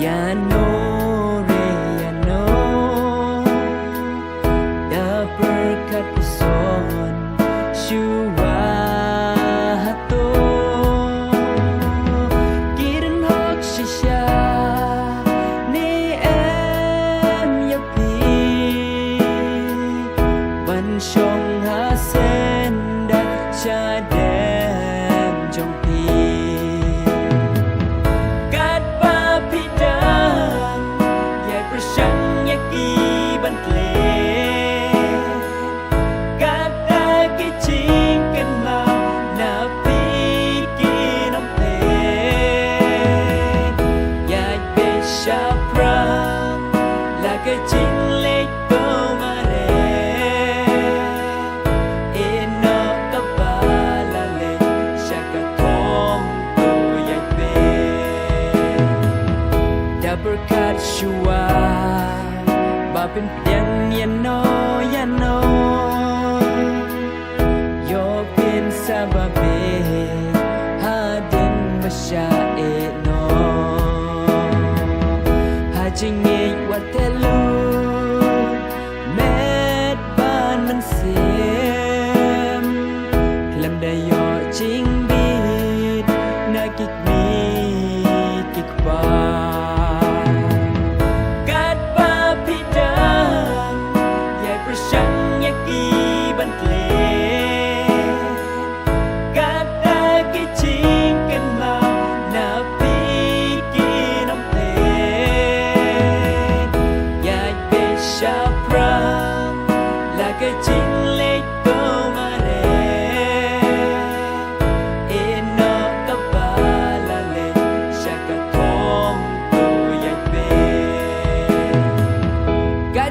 no re ya no da berkat peson shua hato kirin hok shisha ni em yapi ban shong ha sen da cha dem jong pi berkat shua babin piang ya no yo pin sababe hadin masya no hajingi watelu met ban sim klam dayo jing bit nakik mi kikpa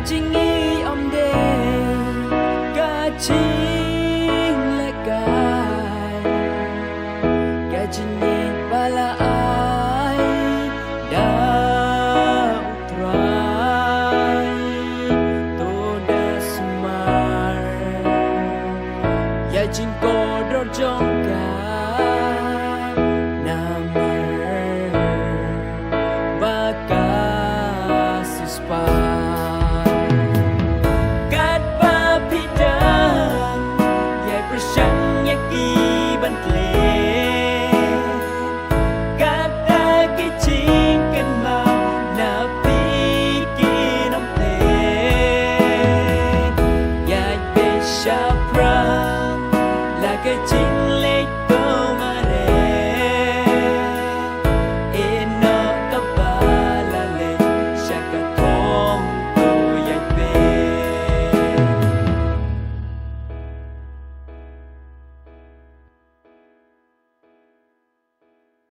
Jingi om de gajing legai gajingi bala ai da utrai to da smar ya jing ko do jongga namar baka suspa cái